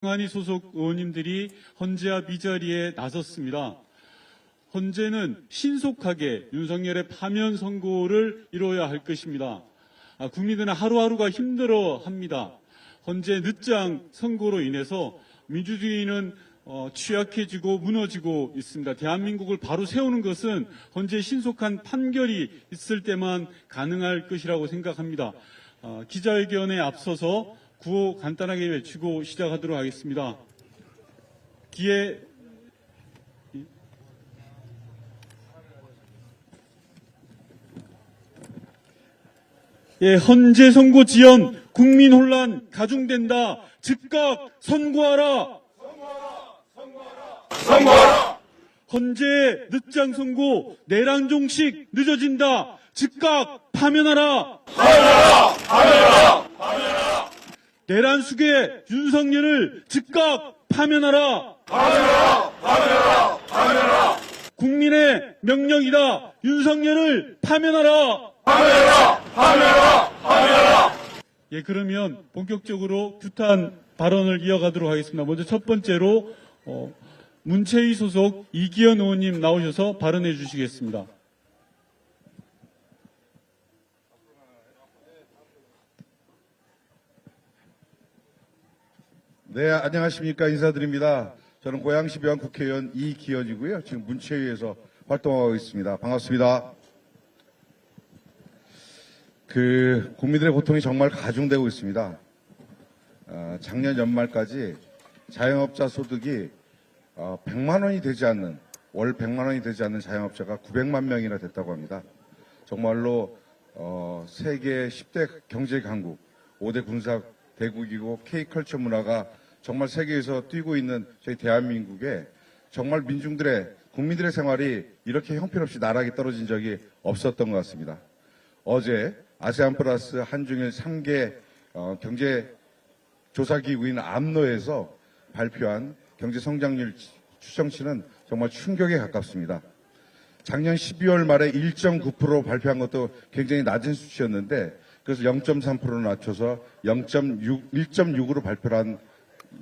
행안위 소속 의원님들이 헌재와 미자리에 나섰습니다. 헌재는 신속하게 윤석열의 파면 선고를 이뤄야 할 것입니다. 국민들은 하루하루가 힘들어합니다. 헌재 늦장 선고로 인해서 민주주의는 취약해지고 무너지고 있습니다. 대한민국을 바로 세우는 것은 헌재의 신속한 판결이 있을 때만 가능할 것이라고 생각합니다. 기자회견에 앞서서 구호 간단하게 외치고 시작하도록 하겠습니다. 헌재 선고 지연, 국민 혼란 가중된다. 즉각 선고하라. 선고하라. 헌재 늦장 선고, 내란 종식 늦어진다. 즉각 파면하라. 파면하라. 내란 수괴 윤석열을 즉각 파면하라. 파면하라. 국민의 명령이다. 윤석열을 파면하라. 그러면 본격적으로 규탄 발언을 이어가도록 하겠습니다. 먼저 첫 번째로 문체위 소속 이기현 의원님 나오셔서 발언해 주시겠습니다. 네, 안녕하십니까. 인사드립니다. 저는 고양시 병 국회의원 이기현이고요. 지금 문체위에서 활동하고 있습니다. 반갑습니다. 국민들의 고통이 정말 가중되고 있습니다. 작년 연말까지 자영업자 소득이 100만 원이 되지 않는, 월 100만 원이 되지 않는 자영업자가 900만 명이나 됐다고 합니다. 정말로 세계 10대 경제 강국, 5대 군사 대국이고 K컬처 문화가 정말 세계에서 뛰고 있는 저희 대한민국에 정말 국민들의 생활이 이렇게 형편없이 나락에 떨어진 적이 없었던 것 같습니다. 어제 아세안 플러스 한중일 3개 경제조사기구인 암노에서 발표한 경제성장률 추정치는 정말 충격에 가깝습니다. 작년 12월 말에 1.9% 발표한 것도 굉장히 낮은 수치였는데 그래서 0.3% 낮춰서 1.6으로 발표한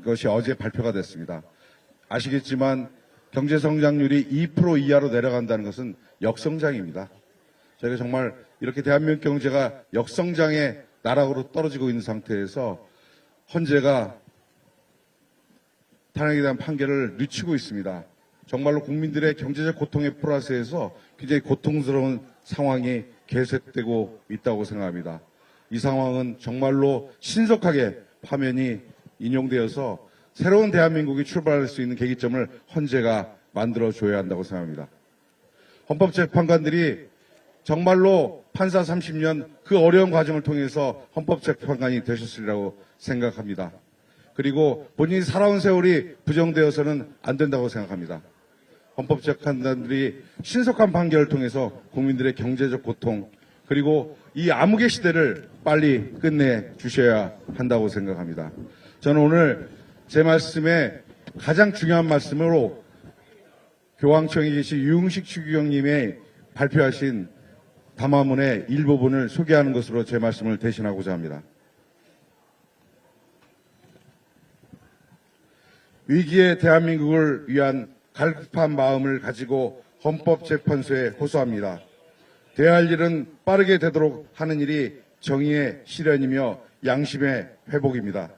것이 어제 발표가 됐습니다. 아시겠지만 경제성장률이 2% 이하로 내려간다는 것은 역성장입니다. 저희가 정말 이렇게 대한민국 경제가 역성장의 나락으로 떨어지고 있는 상태에서 헌재가 탄핵에 대한 판결을 늦추고 있습니다. 정말로 국민들의 경제적 고통의 플러스에서 굉장히 고통스러운 상황이 계속되고 있다고 생각합니다. 이 상황은 정말로 신속하게 파면이 인용되어서 새로운 대한민국이 출발할 수 있는 계기점을 헌재가 만들어줘야 한다고 생각합니다. 헌법재판관들이 정말로 판사 30년 그 어려운 과정을 통해서 헌법재판관이 되셨으리라고 생각합니다. 그리고 본인이 살아온 세월이 부정되어서는 안 된다고 생각합니다. 헌법재판관들이 신속한 판결을 통해서 국민들의 경제적 고통 그리고 이 암흑의 시대를 빨리 끝내 주셔야 한다고 생각합니다. 저는 오늘 제 말씀에 가장 중요한 말씀으로 교황청에 계신 유흥식 추기경님의 발표하신 담화문의 일부분을 소개하는 것으로 제 말씀을 대신하고자 합니다. 위기의 대한민국을 위한 갈급한 마음을 가지고 헌법재판소에 호소합니다. 돼야 할 일은 빠르게 되도록 하는 일이 정의의 실현이며 양심의 회복입니다.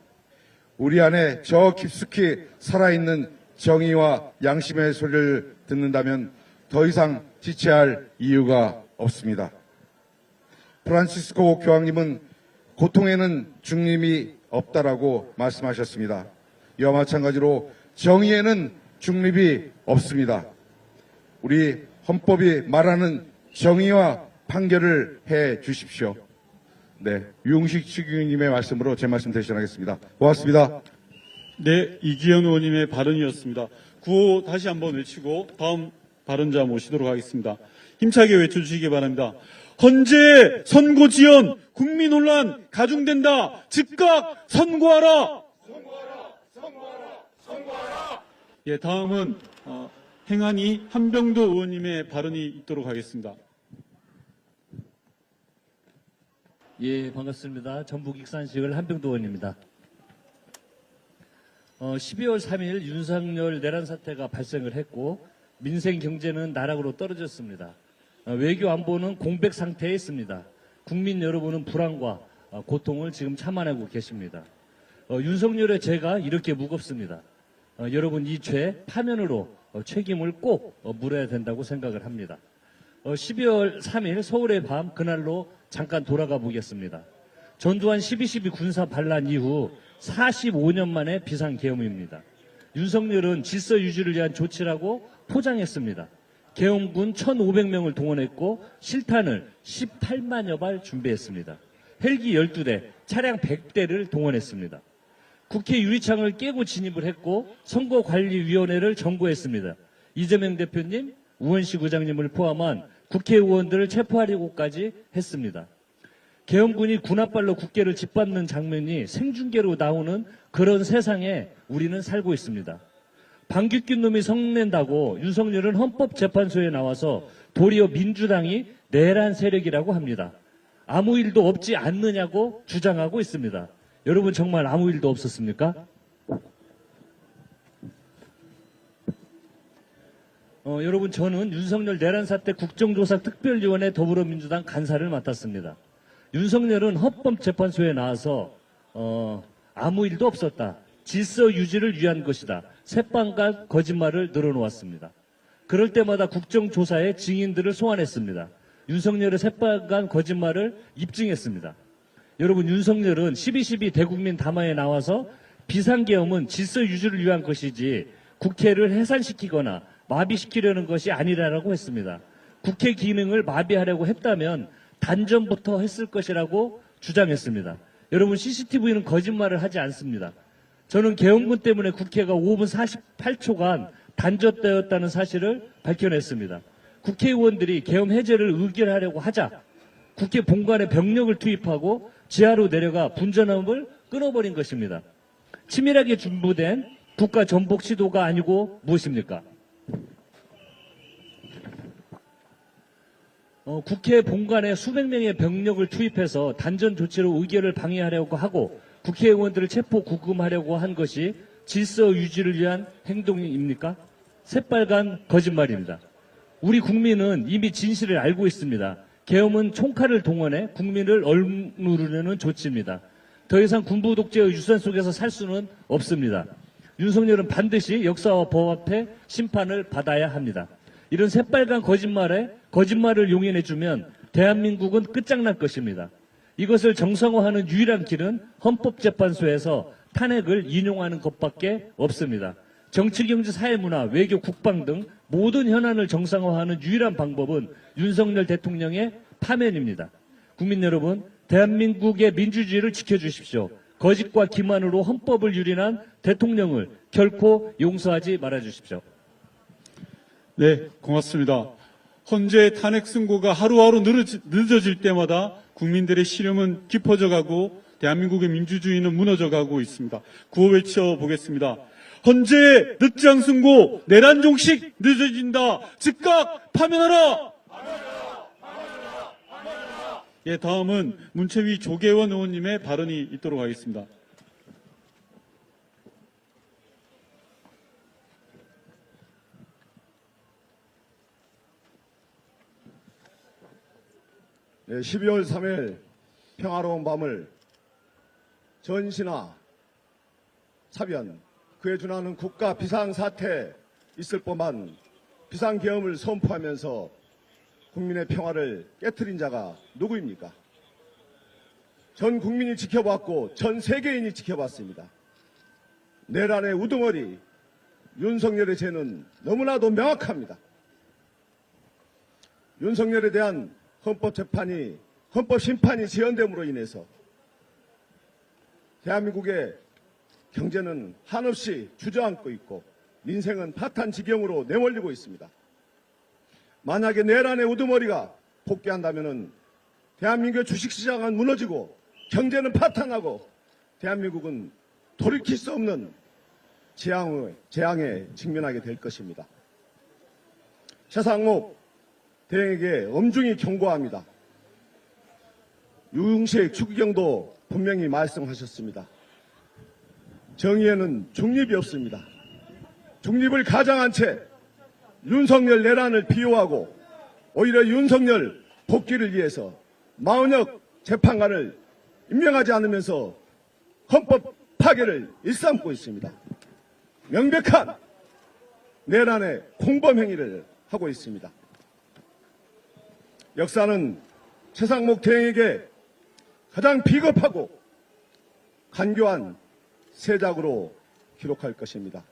우리 안에 저 깊숙이 살아있는 정의와 양심의 소리를 듣는다면 더 이상 지체할 이유가 없습니다. 프란시스코 교황님은 고통에는 중립이 없다라고 말씀하셨습니다. 이와 마찬가지로 정의에는 중립이 없습니다. 우리 헌법이 말하는 정의와 판결을 해 주십시오. 네, 유흥식 추기경님의 말씀으로 제 말씀 대신하겠습니다. 고맙습니다. 네, 이기현 의원님의 발언이었습니다. 구호 다시 한번 외치고 다음 발언자 모시도록 하겠습니다. 힘차게 외쳐주시기 바랍니다. 헌재 선고 지연, 국민 혼란 가중된다. 즉각 선고하라. 선고하라. 다음은 행안위 한병도 의원님의 발언이 있도록 하겠습니다. 예, 반갑습니다. 전북 익산시의회 한병도 의원입니다. 12월 3일 윤석열 내란 사태가 발생을 했고 민생 경제는 나락으로 떨어졌습니다. 외교 안보는 공백 상태에 있습니다. 국민 여러분은 불안과 고통을 지금 참아내고 계십니다. 윤석열의 죄가 이렇게 무겁습니다. 여러분 이 죄 파면으로 책임을 꼭 물어야 된다고 생각을 합니다. 12월 3일 서울의 밤 그날로 잠깐 돌아가 보겠습니다. 전두환 12.12 군사 반란 이후 45년 만에 비상계엄입니다. 윤석열은 질서 유지를 위한 조치라고 포장했습니다. 계엄군 1,500명을 동원했고 실탄을 18만여 발 준비했습니다. 헬기 12대, 차량 100대를 동원했습니다. 국회 유리창을 깨고 진입을 했고 선거관리위원회를 점거했습니다. 이재명 대표님, 우원식 의장님을 포함한 국회의원들을 체포하려고까지 했습니다. 계엄군이 군홧발로 국회를 짓밟는 장면이 생중계로 나오는 그런 세상에 우리는 살고 있습니다. 방귀뀐 놈이 성낸다고 윤석열은 헌법재판소에 나와서 도리어 민주당이 내란 세력이라고 합니다. 아무 일도 없지 않느냐고 주장하고 있습니다. 여러분 정말 아무 일도 없었습니까? 여러분 저는 윤석열 내란 사태 국정조사 특별위원회 더불어민주당 간사를 맡았습니다. 윤석열은 헌법재판소에 나와서 아무 일도 없었다. 질서 유지를 위한 것이다. 새빵간 거짓말을 늘어놓았습니다. 그럴 때마다 국정조사에 증인들을 소환했습니다. 윤석열의 새빨간 거짓말을 입증했습니다. 여러분 윤석열은 12.12 대국민 담화에 나와서 비상계엄은 질서 유지를 위한 것이지 국회를 해산시키거나 마비시키려는 것이 아니라고 했습니다. 국회 기능을 마비하려고 했다면 단전부터 했을 것이라고 주장했습니다. 여러분 CCTV는 거짓말을 하지 않습니다. 저는 계엄군 때문에 국회가 5분 48초간 단절되었다는 사실을 밝혀냈습니다. 국회의원들이 계엄 해제를 의결하려고 하자 국회 본관에 병력을 투입하고 지하로 내려가 분전함을 끊어버린 것입니다. 치밀하게 준비된 국가 전복 시도가 아니고 무엇입니까? 국회 본관에 수백 명의 병력을 투입해서 단전 조치로 의결을 방해하려고 하고 국회의원들을 체포 구금하려고 한 것이 질서 유지를 위한 행동입니까? 새빨간 거짓말입니다. 우리 국민은 이미 진실을 알고 있습니다. 계엄은 총칼을 동원해 국민을 얼누르려는 조치입니다. 더 이상 군부 독재의 유산 속에서 살 수는 없습니다. 윤석열은 반드시 역사와 법 앞에 심판을 받아야 합니다. 이런 새빨간 거짓말을 용인해주면 대한민국은 끝장날 것입니다. 이것을 정상화하는 유일한 길은 헌법재판소에서 탄핵을 인용하는 것밖에 없습니다. 정치, 경제, 사회, 문화, 외교, 국방 등 모든 현안을 정상화하는 유일한 방법은 윤석열 대통령의 파면입니다. 국민 여러분, 대한민국의 민주주의를 지켜주십시오. 거짓과 기만으로 헌법을 유린한 대통령을 결코 용서하지 말아주십시오. 네, 고맙습니다. 헌재 탄핵 승고가 하루하루 늦어질 때마다 국민들의 시름은 깊어져 가고 대한민국의 민주주의는 무너져 가고 있습니다. 구호 외쳐보겠습니다. 헌재 늦장 승고, 내란 종식 늦어진다. 즉각 파면하라! 예, 다음은 문체위 조계원 의원님의 발언이 있도록 하겠습니다. 네, 12월 3일 평화로운 밤을 전시나 사변, 그에 준하는 국가 비상사태 있을 법한 비상계엄을 선포하면서 국민의 평화를 깨트린 자가 누구입니까? 전 국민이 지켜봤고 전 세계인이 지켜봤습니다. 내란의 우두머리 윤석열의 죄는 너무나도 명확합니다. 윤석열에 대한 헌법심판이 지연됨으로 인해서 대한민국의 경제는 한없이 주저앉고 있고 민생은 파탄 지경으로 내몰리고 있습니다. 만약에 내란의 우두머리가 복귀한다면 대한민국의 주식시장은 무너지고 경제는 파탄하고 대한민국은 돌이킬 수 없는 재앙에 직면하게 될 것입니다. 최상목 대행에게 엄중히 경고합니다. 유흥식 추기경도 분명히 말씀하셨습니다. 정의에는 중립이 없습니다. 중립을 가장한 채 윤석열 내란을 비호하고 오히려 윤석열 복귀를 위해서 마은혁 재판관을 임명하지 않으면서 헌법 파괴를 일삼고 있습니다. 명백한 내란의 공범 행위를 하고 있습니다. 역사는 최상목 대행에게 가장 비겁하고 간교한 세작으로 기록할 것입니다.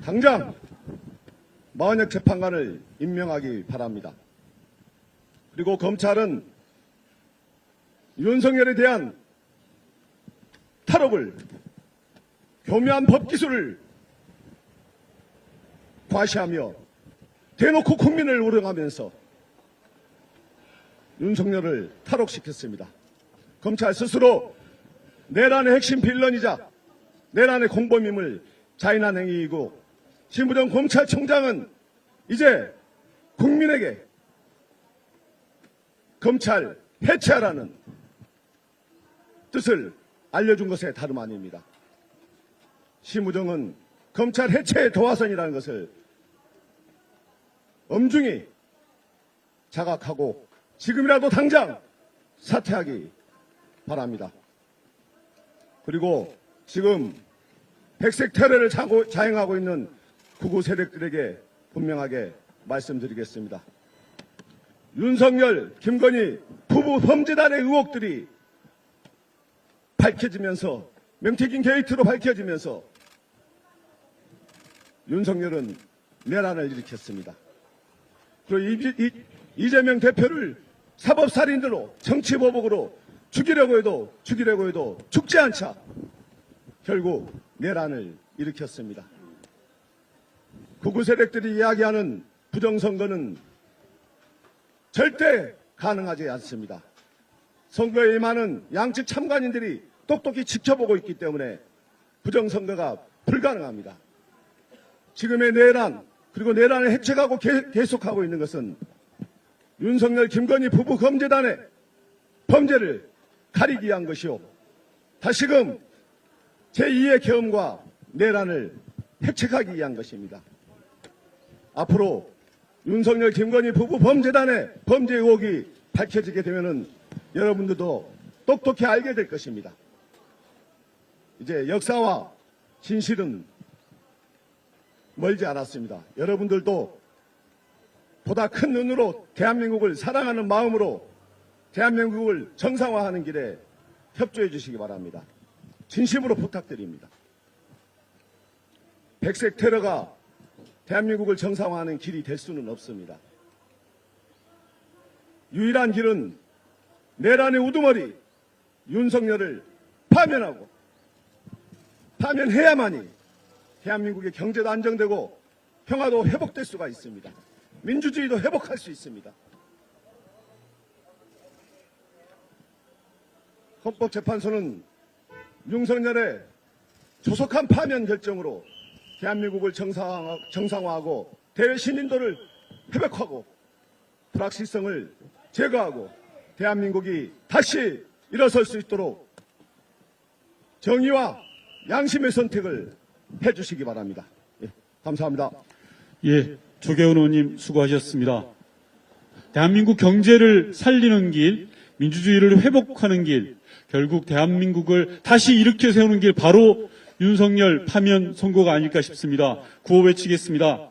당장 마은혁 재판관을 임명하기 바랍니다. 그리고 검찰은 윤석열에 대한 탈옥을 교묘한 법기술을 과시하며 대놓고 국민을 우롱하면서 윤석열을 탈옥시켰습니다. 검찰 스스로 내란의 핵심 빌런이자 내란의 공범임을 자인한 행위이고 심부정 검찰총장은 이제 국민에게 검찰 해체하라는 뜻을 알려준 것에 다름 아닙니다. 심부정은 검찰 해체의 도화선이라는 것을 엄중히 자각하고 지금이라도 당장 사퇴하기 바랍니다. 그리고 지금 백색 테러를 자행하고 있는 극우 세력들에게 분명하게 말씀드리겠습니다. 윤석열, 김건희 부부 범죄단의 의혹들이 밝혀지면서 명태균 게이트로 밝혀지면서 윤석열은 내란을 일으켰습니다. 그리고 이재명 대표를 사법살인으로 정치보복으로 죽이려고 해도 죽지 않자 결국 내란을 일으켰습니다. 극우 세력들이 이야기하는 부정선거는 절대 가능하지 않습니다. 선거에 임하는 양측 참관인들이 똑똑히 지켜보고 있기 때문에 부정선거가 불가능합니다. 지금의 내란 그리고 내란을 해체하고 계속하고 있는 것은 윤석열 김건희 부부 범죄단의 범죄를 가리기 위한 것이요. 다시금 제2의 계엄과 내란을 해체하기 위한 것입니다. 앞으로 윤석열 김건희 부부 범죄단의 범죄 의혹이 밝혀지게 되면은 여러분들도 똑똑히 알게 될 것입니다. 이제 역사와 진실은 멀지 않았습니다. 여러분들도 보다 큰 눈으로 대한민국을 사랑하는 마음으로 대한민국을 정상화하는 길에 협조해 주시기 바랍니다. 진심으로 부탁드립니다. 백색 테러가 대한민국을 정상화하는 길이 될 수는 없습니다. 유일한 길은 내란의 우두머리 윤석열을 파면해야만이 대한민국의 경제도 안정되고 평화도 회복될 수가 있습니다. 민주주의도 회복할 수 있습니다. 헌법재판소는 윤석열의 조속한 파면 결정으로 대한민국을 정상화하고 대외 신인도를 회복하고 불확실성을 제거하고 대한민국이 다시 일어설 수 있도록 정의와 양심의 선택을 해주시기 바랍니다. 예, 감사합니다. 예, 조계훈 의원님 수고하셨습니다. 대한민국 경제를 살리는 길, 민주주의를 회복하는 길, 결국 대한민국을 다시 일으켜 세우는 길, 바로 윤석열 파면 선고가 아닐까 싶습니다. 구호 외치겠습니다.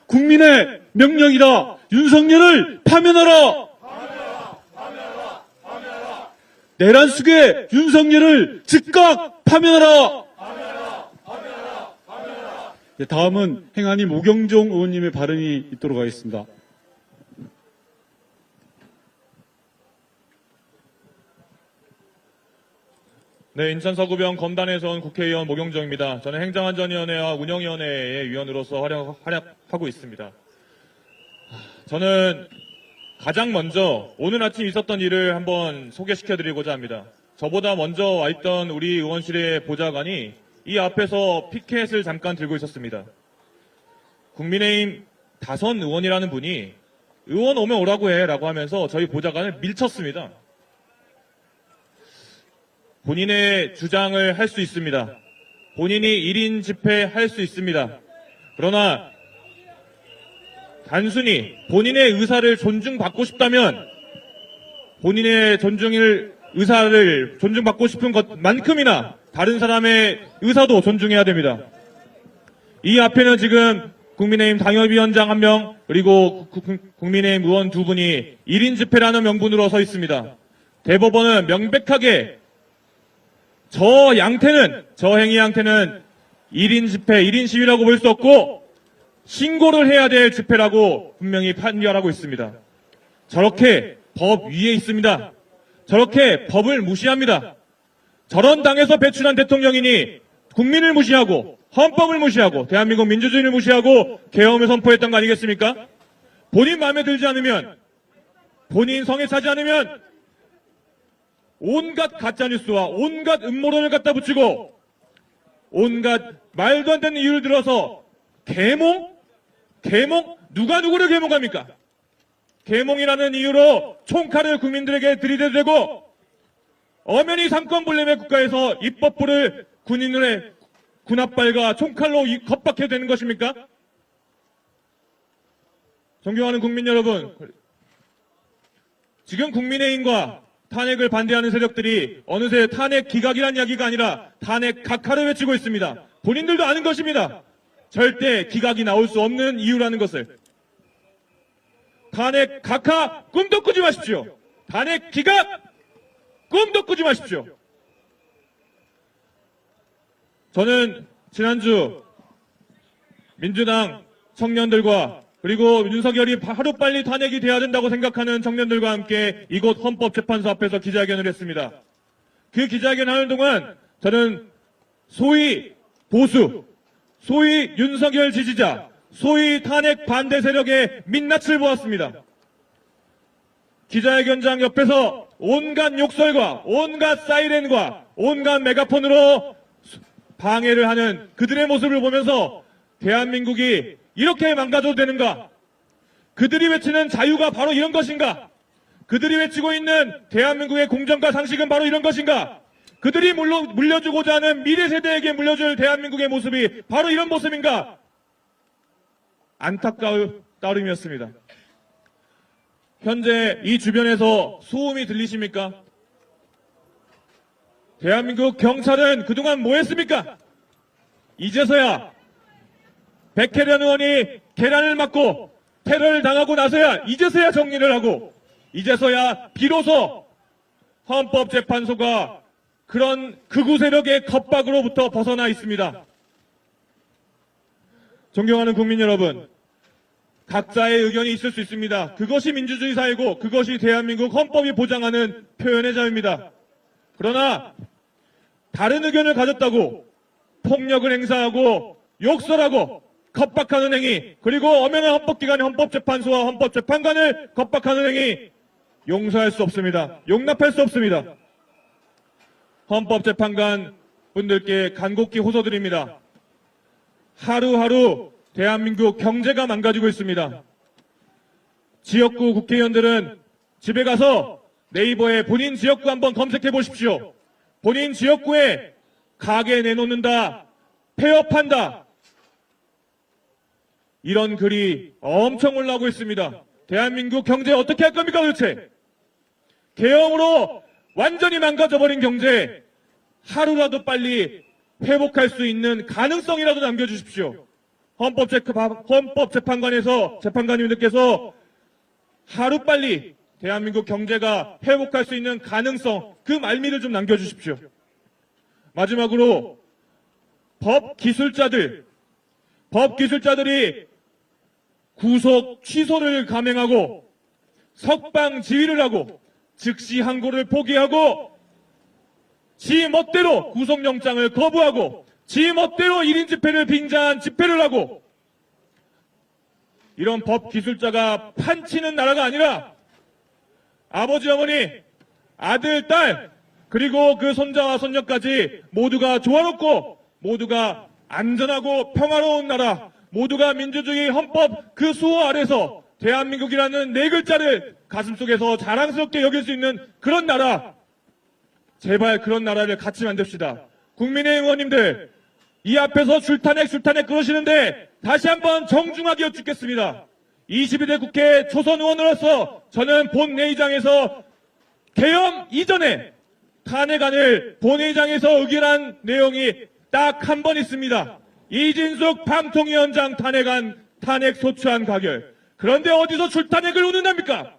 국민의 명령이다. 윤석열을 파면하라. 내란 속의 윤석열을 즉각 파면하라. 예, 다음은 행안위 모경종 의원님의 발언이 있도록 하겠습니다. 네, 인천 서구병 검단에서 온 국회의원 모경정입니다. 저는 행정안전위원회와 운영위원회의 위원으로서 활약하고 있습니다. 저는 가장 먼저 오늘 아침 있었던 일을 한번 소개시켜드리고자 합니다. 저보다 먼저 와 있던 우리 의원실의 보좌관이 이 앞에서 피켓을 잠깐 들고 있었습니다. 국민의힘 다선 의원이라는 분이 의원 오면 오라고 해 라고 하면서 저희 보좌관을 밀쳤습니다. 본인의 주장을 할 수 있습니다. 본인이 1인 집회할 수 있습니다. 그러나 단순히 본인의 의사를 존중받고 싶다면 본인의 의사를 존중받고 싶은 것만큼이나 다른 사람의 의사도 존중해야 됩니다. 이 앞에는 지금 국민의힘 당협위원장 1명 그리고 국민의힘 의원 2분이 1인 집회라는 명분으로 서 있습니다. 대법원은 명백하게 저 행위 양태는 1인 집회, 1인 시위라고 볼 수 없고 신고를 해야 될 집회라고 분명히 판결하고 있습니다. 저렇게 법 위에 있습니다. 저렇게 법을 무시합니다. 저런 당에서 배출한 대통령이니 국민을 무시하고 헌법을 무시하고 대한민국 민주주의를 무시하고 계엄을 선포했던 거 아니겠습니까? 본인 마음에 들지 않으면 본인 성에 차지 않으면 온갖 가짜뉴스와 온갖 음모론을 갖다 붙이고 온갖 말도 안 되는 이유를 들어서 계몽? 누가 누구를 계몽합니까? 계몽이라는 이유로 총칼을 국민들에게 들이대고 엄연히 삼권분립의 국가에서 입법부를 군합발과 총칼로 겁박해야 되는 것입니까? 존경하는 국민 여러분, 지금 국민의힘과 탄핵을 반대하는 세력들이 어느새 탄핵 기각이란 이야기가 아니라 탄핵 각하를 외치고 있습니다. 본인들도 아는 것입니다. 절대 기각이 나올 수 없는 이유라는 것을. 탄핵 각하 꿈도 꾸지 마십시오. 탄핵 기각 꿈도 꾸지 마십시오. 저는 지난주 민주당 청년들과 그리고 윤석열이 하루빨리 탄핵이 돼야 된다고 생각하는 청년들과 함께 이곳 헌법재판소 앞에서 기자회견을 했습니다. 그 기자회견 하는 동안 저는 소위 보수, 소위 윤석열 지지자, 소위 탄핵 반대 세력의 민낯을 보았습니다. 기자회견장 옆에서 온갖 욕설과 온갖 사이렌과 온갖 메가폰으로 방해를 하는 그들의 모습을 보면서 대한민국이 이렇게 망가져도 되는가? 그들이 외치는 자유가 바로 이런 것인가? 그들이 외치고 있는 대한민국의 공정과 상식은 바로 이런 것인가? 그들이 물려주고자 하는 미래 세대에게 물려줄 대한민국의 모습이 바로 이런 모습인가? 안타까울 따름이었습니다. 현재 이 주변에서 소음이 들리십니까? 대한민국 경찰은 그동안 뭐 했습니까? 이제서야 백혜련 의원이 계란을 맞고 테러를 당하고 나서야 이제서야 정리를 하고 이제서야 비로소 헌법재판소가 그런 극우 세력의 겁박으로부터 벗어나 있습니다. 존경하는 국민 여러분, 각자의 의견이 있을 수 있습니다. 그것이 민주주의 사회고 그것이 대한민국 헌법이 보장하는 표현의 자유입니다. 그러나 다른 의견을 가졌다고 폭력을 행사하고 욕설하고 겁박하는 행위, 그리고 엄연한 헌법기관인 헌법재판소와 헌법재판관을 겁박하는 행위 용서할 수 없습니다. 용납할 수 없습니다. 헌법재판관 분들께 간곡히 호소드립니다. 하루하루 대한민국 경제가 망가지고 있습니다. 지역구 국회의원들은 집에 가서 네이버에 본인 지역구 한번 검색해 보십시오. 본인 지역구에 가게 내놓는다, 폐업한다, 이런 글이 엄청 올라오고 있습니다. 대한민국 경제 어떻게 할 겁니까 도대체? 계엄으로 완전히 망가져버린 경제 하루라도 빨리 회복할 수 있는 가능성이라도 남겨주십시오. 헌법재판관에서 재판관님들께서 하루빨리 대한민국 경제가 회복할 수 있는 가능성, 그 말미를 좀 남겨주십시오. 마지막으로 법기술자들이 구속 취소를 감행하고 석방 지휘를 하고 즉시 항고를 포기하고 지 멋대로 구속영장을 거부하고 지 멋대로 1인 집회를 빙자한 집회를 하고 이런 법기술자가 판치는 나라가 아니라 아버지, 어머니, 아들, 딸, 그리고 그 손자와 손녀까지 모두가 조화롭고 모두가 안전하고 평화로운 나라, 모두가 민주주의 헌법 그 수호 아래서 대한민국이라는 네 글자를 가슴속에서 자랑스럽게 여길 수 있는 그런 나라, 제발 그런 나라를 같이 만듭시다. 국민의 의원님들, 이 앞에서 줄타넥 그러시는데 다시 한번 정중하게 여쭙겠습니다. 22대 국회 초선 의원으로서 저는 본회의장에서 개엄 이전에 탄핵안을 본회의장에서 의결한 내용이 딱 한 번 있습니다. 이진숙 방통위원장 탄핵안 탄핵 소추안 가결. 그런데 어디서 줄타넥을 운운합니까?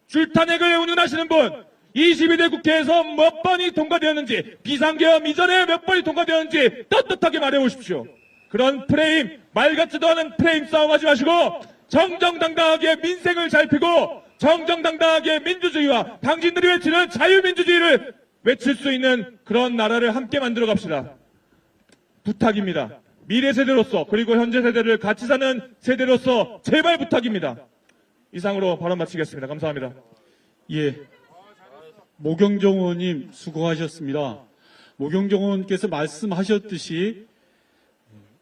줄타넥을 운운하시는 분, 22대 국회에서 몇 번이 통과되었는지, 비상계엄 이전에 몇 번이 통과되었는지 떳떳하게 말해보십시오. 그런 프레임, 말 같지도 않은 프레임 싸움하지 마시고 정정당당하게 민생을 잘 펴고 정정당당하게 민주주의와 당신들이 외치는 자유민주주의를 외칠 수 있는 그런 나라를 함께 만들어 갑시다. 부탁입니다. 미래 세대로서 그리고 현재 세대를 같이 사는 세대로서 제발 부탁입니다. 이상으로 발언 마치겠습니다. 감사합니다. 예. 모경정 의원님 수고하셨습니다. 모경정 의원께서 말씀하셨듯이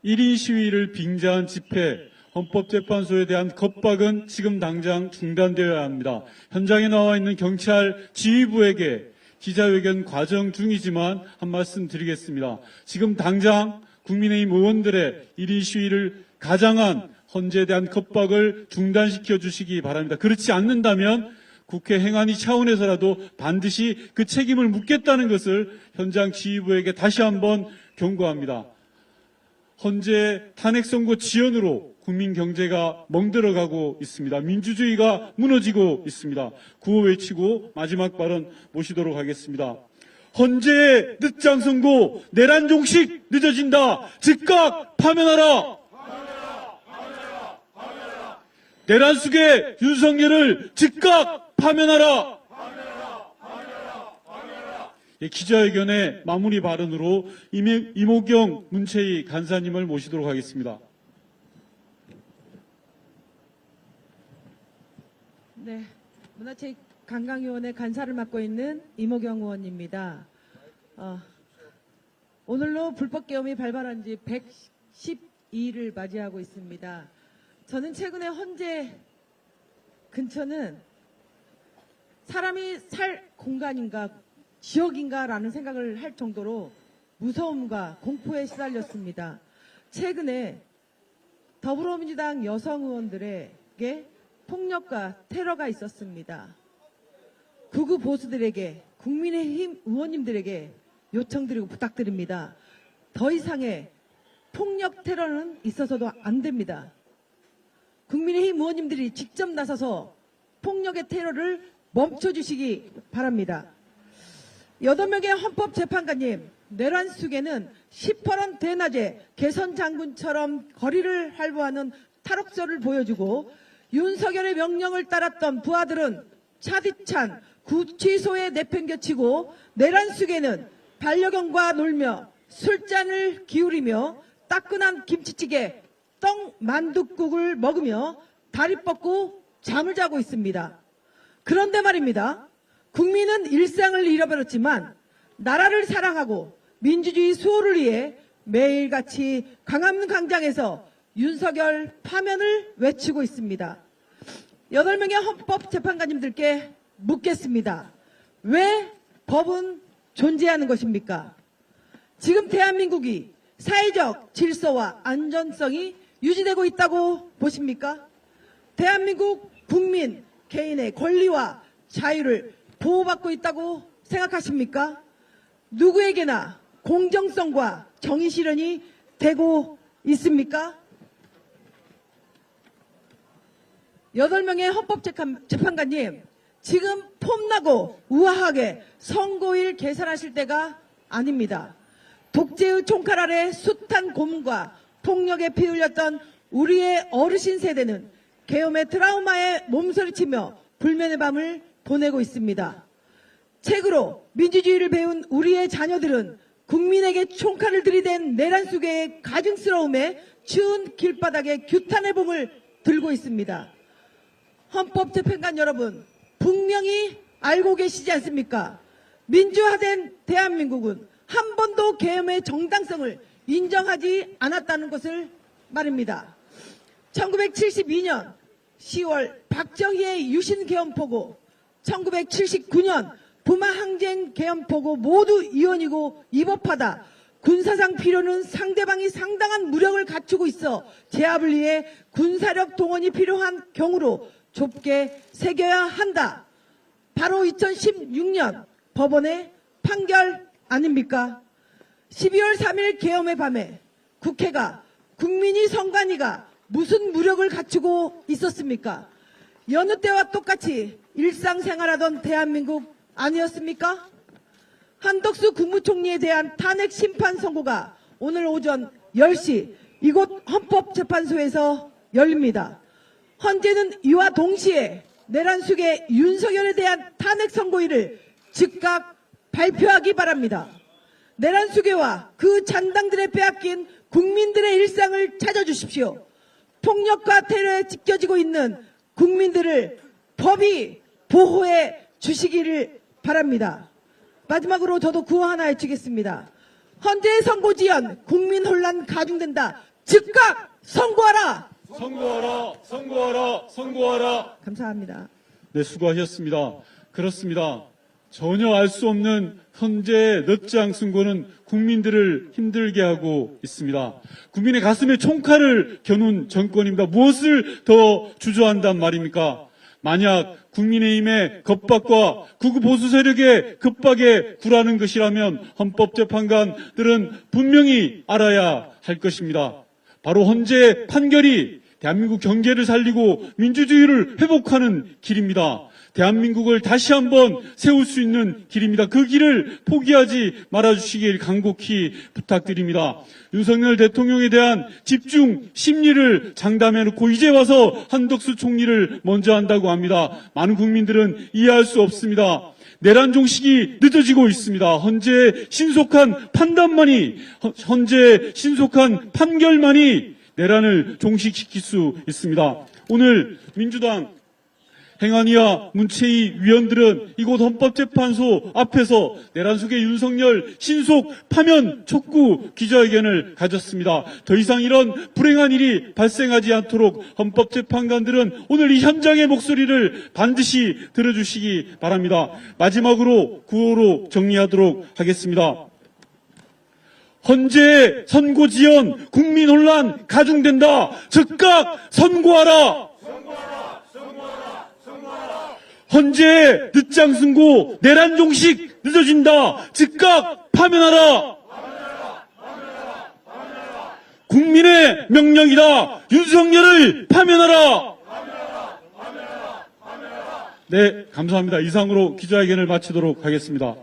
1인 시위를 빙자한 집회, 헌법재판소에 대한 겁박은 지금 당장 중단되어야 합니다. 현장에 나와 있는 경찰 지휘부에게 기자회견 과정 중이지만 한 말씀 드리겠습니다. 지금 당장 국민의힘 의원들의 1인 시위를 가장한 헌재에 대한 겁박을 중단시켜 주시기 바랍니다. 그렇지 않는다면 국회 행안위 차원에서라도 반드시 그 책임을 묻겠다는 것을 현장 지휘부에게 다시 한번 경고합니다. 헌재 탄핵선고 지연으로 국민 경제가 멍들어가고 있습니다. 민주주의가 무너지고 있습니다. 구호 외치고 마지막 발언 모시도록 하겠습니다. 헌재의 늦장 선고, 내란 종식 늦어진다. 즉각 파면하라. 내란 속의 윤석열을 즉각 파면하라. 예, 기자회견의 마무리 발언으로 이모경 문체위 간사님을 모시도록 하겠습니다. 네, 문화체육관광위원회 간사를 맡고 있는 이모경 의원입니다. 오늘로 불법계엄이 발발한 지 112일을 맞이하고 있습니다. 저는 최근에 헌재 근처는 사람이 살 공간인가 지역인가라는 생각을 할 정도로 무서움과 공포에 시달렸습니다. 최근에 더불어민주당 여성 의원들에게 폭력과 테러가 있었습니다. 극우 보수들에게, 국민의힘 의원님들에게 요청드리고 부탁드립니다. 더 이상의 폭력 테러는 있어서도 안 됩니다. 국민의힘 의원님들이 직접 나서서 폭력의 테러를 멈춰주시기 바랍니다. 8명의 헌법재판관님, 내란 속에는 시퍼런 대낮에 개선 장군처럼 거리를 활보하는 탈옥설을 보여주고 윤석열의 명령을 따랐던 부하들은 차디찬 구치소에 내팽겨치고 내란 속에는 반려견과 놀며 술잔을 기울이며 따끈한 김치찌개, 떡 만둣국을 먹으며 다리 뻗고 잠을 자고 있습니다. 그런데 말입니다. 국민은 일상을 잃어버렸지만 나라를 사랑하고 민주주의 수호를 위해 매일같이 광화문광장에서 윤석열 파면을 외치고 있습니다. 8명의 헌법재판관님들께 묻겠습니다. 왜 법은 존재하는 것입니까? 지금 대한민국이 사회적 질서와 안전성이 유지되고 있다고 보십니까? 대한민국 국민 개인의 권리와 자유를 보호받고 있다고 생각하십니까? 누구에게나 공정성과 정의 실현이 되고 있습니까? 8명의 헌법재판관님, 지금 폼나고 우아하게 선고일 계산하실 때가 아닙니다. 독재의 총칼 아래 숱한 고문과 폭력에 피 흘렸던 우리의 어르신 세대는 계엄의 트라우마에 몸서리치며 불면의 밤을 보내고 있습니다. 책으로 민주주의를 배운 우리의 자녀들은 국민에게 총칼을 들이댄 내란 속의 가증스러움에 추운 길바닥에 규탄의 봉을 들고 있습니다. 헌법재판관 여러분, 분명히 알고 계시지 않습니까? 민주화된 대한민국은 한 번도 계엄의 정당성을 인정하지 않았다는 것을 말입니다. 1972년 10월 박정희의 유신 계엄 포고, 1979년 부마 항쟁 개헌포고 모두 이원이고 위법하다. 군사상 필요는 상대방이 상당한 무력을 갖추고 있어 제압을 위해 군사력 동원이 필요한 경우로 좁게 새겨야 한다. 바로 2016년 법원의 판결 아닙니까? 12월 3일 계엄의 밤에 국회가 국민이 선관위가 무슨 무력을 갖추고 있었습니까? 여느 때와 똑같이 일상생활하던 대한민국 아니었습니까? 한덕수 국무총리에 대한 탄핵 심판 선고가 오늘 오전 10시 이곳 헌법재판소에서 열립니다. 헌재는 이와 동시에 내란숙의 윤석열에 대한 탄핵 선고일을 즉각 발표하기 바랍니다. 내란수계와 그 잔당들에 빼앗긴 국민들의 일상을 찾아주십시오. 폭력과 테러에 찢겨지고 있는 국민들을 법이 보호해 주시기를 바랍니다. 마지막으로 저도 구호 하나 외치겠습니다. 헌재의 선고지연 국민 혼란 가중된다. 즉각 선고하라. 선고하라, 선고하라, 선고하라. 감사합니다. 네, 수고하셨습니다. 그렇습니다. 전혀 알 수 없는 현재의 늦장 선고는 국민들을 힘들게 하고 있습니다. 국민의 가슴에 총칼을 겨눈 정권입니다. 무엇을 더 주저한단 말입니까? 만약 국민의힘의 겁박과 극우 보수 세력의 급박에 굴하는 것이라면 헌법재판관들은 분명히 알아야 할 것입니다. 바로 헌재의 판결이 대한민국 경제를 살리고 민주주의를 회복하는 길입니다. 대한민국을 다시 한번 세울 수 있는 길입니다. 그 길을 포기하지 말아주시길 간곡히 부탁드립니다. 윤석열 대통령에 대한 집중 심리를 장담해놓고 이제 와서 한덕수 총리를 먼저 한다고 합니다. 많은 국민들은 이해할 수 없습니다. 내란 종식이 늦어지고 있습니다. 헌재의 신속한 판단만이, 헌재의 신속한 판결만이 내란을 종식시킬 수 있습니다. 오늘 민주당 행안위와 문체위 위원들은 이곳 헌법재판소 앞에서 내란 속의 윤석열 신속 파면 촉구 기자회견을 가졌습니다. 더 이상 이런 불행한 일이 발생하지 않도록 헌법재판관들은 오늘 이 현장의 목소리를 반드시 들어주시기 바랍니다. 마지막으로 구호로 정리하도록 하겠습니다. 헌재 선고 지연 국민 혼란 가중된다. 즉각 선고하라. 헌재 늦장 선고 내란 종식 늦어진다. 즉각 파면하라. 국민의 명령이다. 윤석열을 파면하라. 네, 감사합니다. 이상으로 기자회견을 마치도록 하겠습니다.